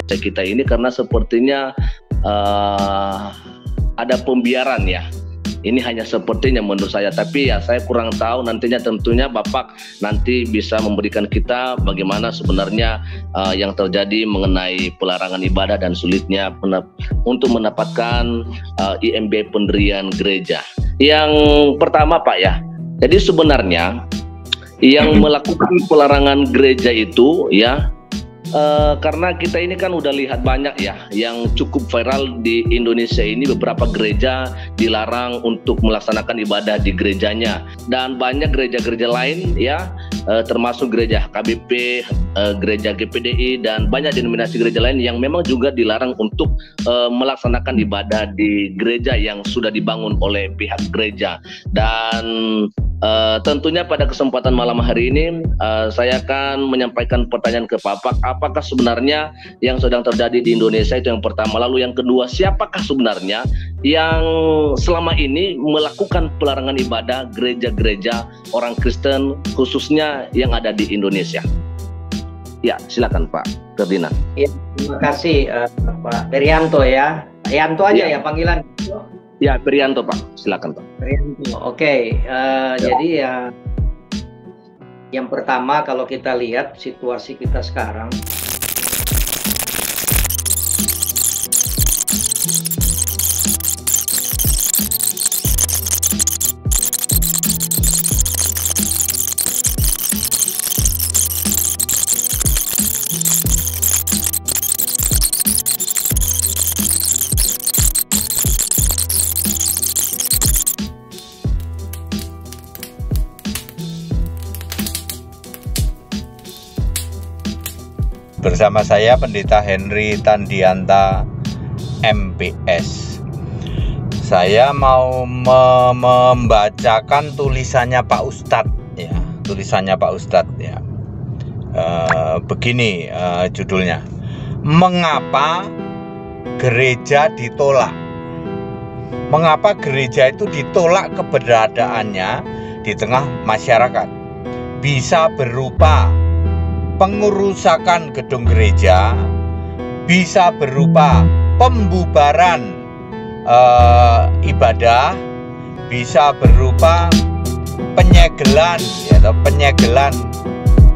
kita ini, karena sepertinya ada pembiaran ya. Ini hanya sepertinya menurut saya, tapi ya saya kurang tahu. Nantinya tentunya Bapak nanti bisa memberikan kita bagaimana sebenarnya yang terjadi mengenai pelarangan ibadah dan sulitnya untuk mendapatkan IMB pendirian gereja. Yang pertama Pak ya, jadi sebenarnya yang melakukan pelarangan gereja itu ya, karena kita ini kan udah lihat banyak ya yang cukup viral di Indonesia ini, beberapa gereja dilarang untuk melaksanakan ibadah di gerejanya, dan banyak gereja-gereja lain ya, termasuk gereja KBP, gereja GPDI, dan banyak denominasi gereja lain yang memang juga dilarang untuk melaksanakan ibadah di gereja yang sudah dibangun oleh pihak gereja. Dan tentunya pada kesempatan malam hari ini saya akan menyampaikan pertanyaan ke Bapak, apakah sebenarnya yang sedang terjadi di Indonesia itu yang pertama. Lalu yang kedua, siapakah sebenarnya yang selama ini melakukan pelarangan ibadah gereja-gereja orang Kristen khususnya yang ada di Indonesia? Ya, silakan Pak Ferdinand. Ya, terima kasih Pak Perianto ya. Pak Yanto aja ya panggilan. Ya, Perianto Pak, silakan Pak. Perianto. Oke, jadi ya yang pertama kalau kita lihat situasi kita sekarang, bersama saya Pendeta Henry Tandianta MPS. Saya mau membacakan tulisannya Pak Ustadz ya, begini judulnya, mengapa gereja ditolak? Mengapa gereja itu ditolak keberadaannya di tengah masyarakat? Bisa berupa pengerusakan gedung gereja, bisa berupa pembubaran ibadah, bisa berupa penyegelan ya, atau penyegelan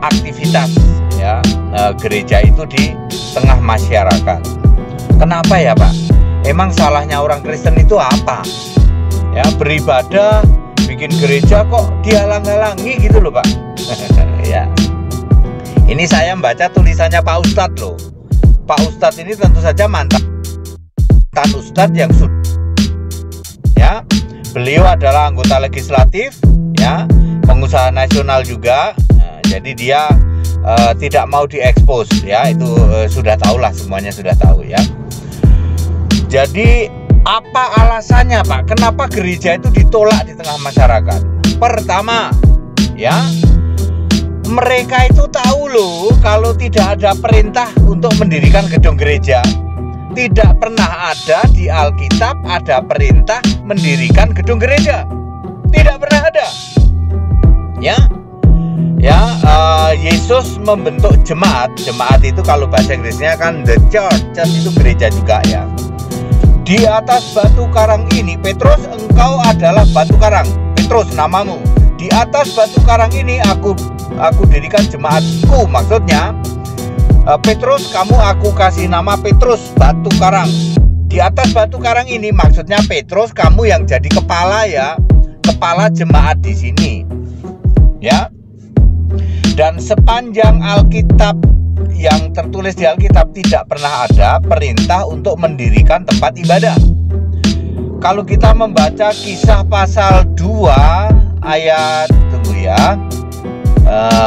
aktivitas ya, gereja itu di tengah masyarakat. Kenapa ya Pak? Emang salahnya orang Kristen itu apa? Ya, beribadah, bikin gereja kok dihalang-halangi gitu loh Pak. Ya. Ini saya membaca tulisannya Pak Ustadz loh. Pak Ustadz ini tentu saja mantan Ustadz yang sudah ya. Beliau adalah anggota legislatif ya, pengusaha nasional juga. Nah, jadi dia tidak mau diekspos ya, itu sudah tahulah, semuanya sudah tahu ya. Jadi apa alasannya Pak? Kenapa gereja itu ditolak di tengah masyarakat? Pertama ya, mereka itu tahu loh kalau tidak ada perintah untuk mendirikan gedung gereja. Tidak pernah ada di Alkitab ada perintah mendirikan gedung gereja. Tidak pernah ada. Ya, Yesus membentuk jemaat. Jemaat itu kalau bahasa Inggrisnya kan the church. Church itu gereja juga ya. Di atas batu karang ini, Petrus, engkau adalah batu karang. Petrus namamu. Di atas batu karang ini aku dirikan jemaatku. Maksudnya Petrus, kamu aku kasih nama Petrus batu karang. Di atas batu karang ini maksudnya Petrus, kamu yang jadi kepala ya, kepala jemaat di sini ya. Dan sepanjang Alkitab, yang tertulis di Alkitab, tidak pernah ada perintah untuk mendirikan tempat ibadah. Kalau kita membaca Kisah pasal 2 ayat, tunggu ya,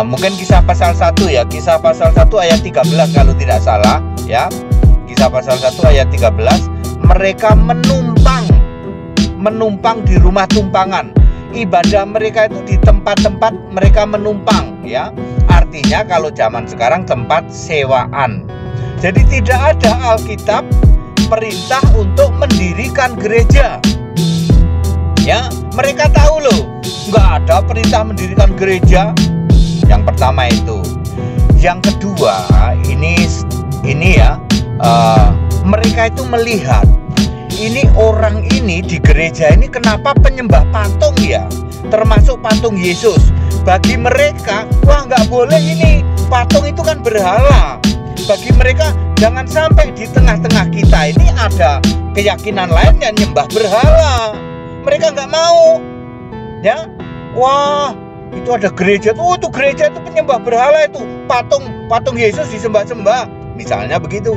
mungkin Kisah pasal 1 ya, Kisah pasal 1 ayat 13 kalau tidak salah ya. Kisah pasal 1 ayat 13, mereka menumpang di rumah tumpangan. Ibadah mereka itu di tempat-tempat mereka menumpang ya. Artinya kalau zaman sekarang tempat sewaan. Jadi tidak ada Alkitab perintah untuk mendirikan gereja. Ya, mereka tahu loh, nggak ada perintah mendirikan gereja. Yang pertama itu. Yang kedua, ini ya, mereka itu melihat ini orang ini di gereja ini kenapa penyembah patung ya, termasuk patung Yesus. Bagi mereka, wah nggak boleh ini, patung itu kan berhala. Bagi mereka, jangan sampai di tengah-tengah kita ini ada keyakinan lain yang nyembah berhala. Mereka nggak mau, ya. Wah, itu ada gereja tuh, itu gereja itu penyembah berhala, itu patung Yesus disembah-sembah, misalnya begitu.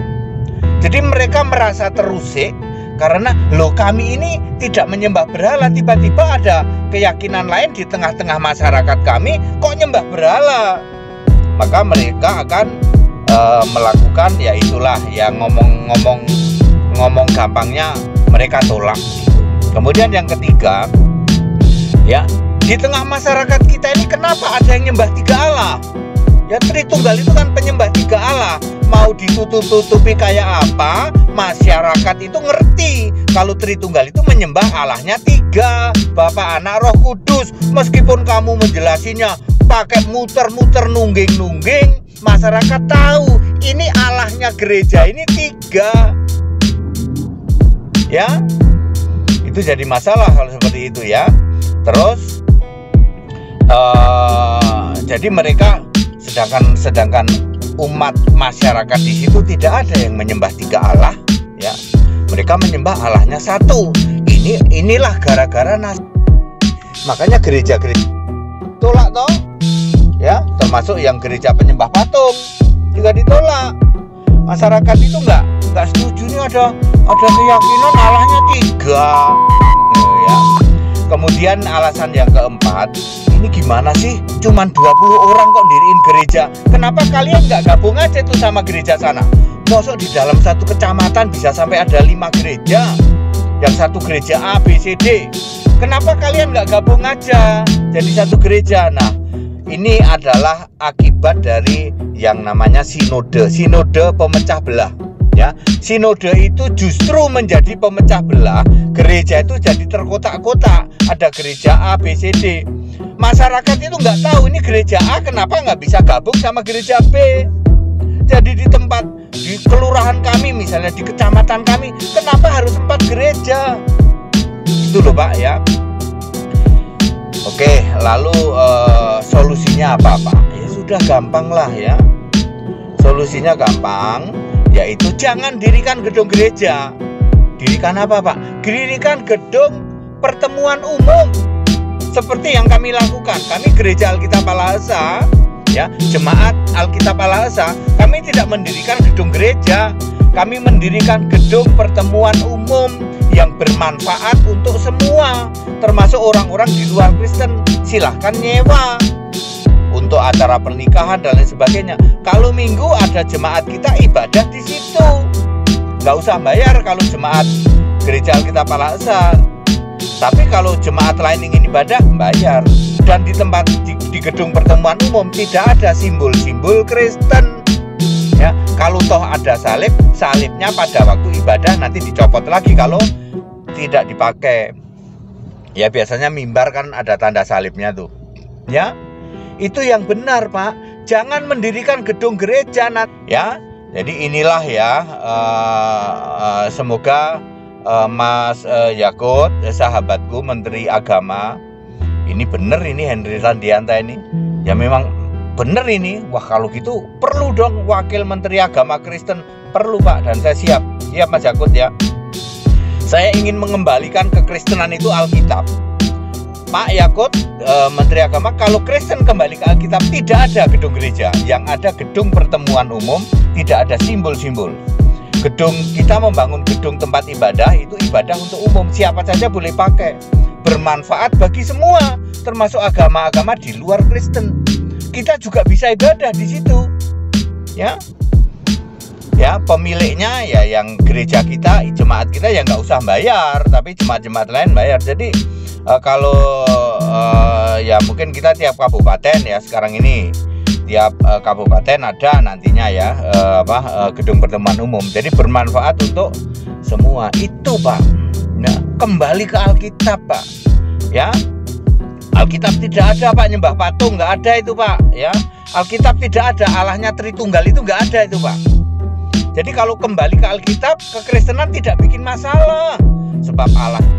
Jadi mereka merasa terusik karena loh kami ini tidak menyembah berhala, tiba-tiba ada keyakinan lain di tengah-tengah masyarakat kami kok nyembah berhala. Maka mereka akan melakukan, ya itulah yang ngomong gampangnya mereka tolak. Kemudian yang ketiga, ya, di tengah masyarakat kita ini kenapa ada yang nyembah 3 Allah? Ya, Tritunggal itu kan penyembah 3 Allah. Mau ditutup-tutupi kayak apa, masyarakat itu ngerti kalau Tritunggal itu menyembah Allahnya 3, Bapa, Anak, Roh Kudus. Meskipun kamu menjelasinya pakai muter-muter nungging-nungging, masyarakat tahu ini Allahnya gereja ini 3. Ya, itu jadi masalah kalau seperti itu ya. Terus jadi mereka sedangkan umat masyarakat di situ tidak ada yang menyembah 3 Allah, ya. Mereka menyembah Allahnya 1. Inilah gara-gara makanya gereja-gereja tolak toh, ya, termasuk yang gereja penyembah patung juga ditolak. Masyarakat itu nggak setuju nih ada keyakinan Allahnya 3, ya. Kemudian alasan yang keempat, ini gimana sih? Cuman 20 orang kok diriin gereja. Kenapa kalian nggak gabung aja tuh sama gereja sana? Mosok di dalam satu kecamatan bisa sampai ada 5 gereja, yang satu gereja A, B, C, D. Kenapa kalian nggak gabung aja jadi satu gereja? Nah, ini adalah akibat dari yang namanya sinode pemecah belah. Ya, sinode itu justru menjadi pemecah belah. Gereja itu jadi terkotak-kotak. Ada gereja A, B, C, D. Masyarakat itu nggak tahu ini gereja A kenapa nggak bisa gabung sama gereja B. Jadi di kelurahan kami, misalnya di kecamatan kami, kenapa harus 4 gereja? Itu loh Pak ya. Oke, lalu solusinya apa Pak? Ya sudah gampang lah ya. Solusinya gampang, yaitu jangan dirikan gedung gereja. Dirikan apa Pak? Dirikan gedung pertemuan umum. Seperti yang kami lakukan. Kami Gereja Alkitab Al-Aqsa, ya, Jemaat Alkitab Al-Aqsa, kami tidak mendirikan gedung gereja. Kami mendirikan gedung pertemuan umum yang bermanfaat untuk semua, termasuk orang-orang di luar Kristen. Silahkan nyewa untuk acara pernikahan dan lain sebagainya. Kalau minggu ada jemaat kita ibadah di situ, nggak usah bayar kalau jemaat Gereja Alkitab Al-Aqsa. Tapi kalau jemaat lain ingin ibadah, bayar. Dan di gedung pertemuan umum tidak ada simbol-simbol Kristen. Ya, kalau toh ada salibnya pada waktu ibadah nanti dicopot lagi kalau tidak dipakai. Ya, biasanya mimbar kan ada tanda salibnya tuh. Ya, itu yang benar Pak. Jangan mendirikan gedung gereja, ya. Jadi inilah ya, semoga Mas Yakut, sahabatku Menteri Agama, ini bener ini Henry Randianta ini, ya memang bener ini. Wah kalau gitu perlu dong Wakil Menteri Agama Kristen, perlu Pak, dan saya siap Mas Yakut ya. Saya ingin mengembalikan kekristenan itu Alkitab. Pak Yakut, Menteri Agama, kalau Kristen kembali ke Alkitab, tidak ada gedung gereja, yang ada gedung pertemuan umum, tidak ada simbol-simbol. Kita membangun gedung tempat ibadah, itu ibadah untuk umum, siapa saja boleh pakai, bermanfaat bagi semua, termasuk agama-agama di luar Kristen. Kita juga bisa ibadah di situ, ya. Ya, pemiliknya ya yang gereja kita, jemaat kita ya nggak usah bayar, tapi jemaat-jemaat lain bayar. Jadi kalau ya mungkin kita tiap kabupaten ya sekarang ini tiap kabupaten ada nantinya ya gedung pertemuan umum. Jadi bermanfaat untuk semua itu Pak. Nah, kembali ke Alkitab Pak. Ya, Alkitab tidak ada Pak nyembah patung, nggak ada itu Pak. Ya, Alkitab tidak ada Allahnya Tritunggal itu nggak ada itu Pak. Jadi kalau kembali ke Alkitab, kekristenan tidak bikin masalah. Sebab Allah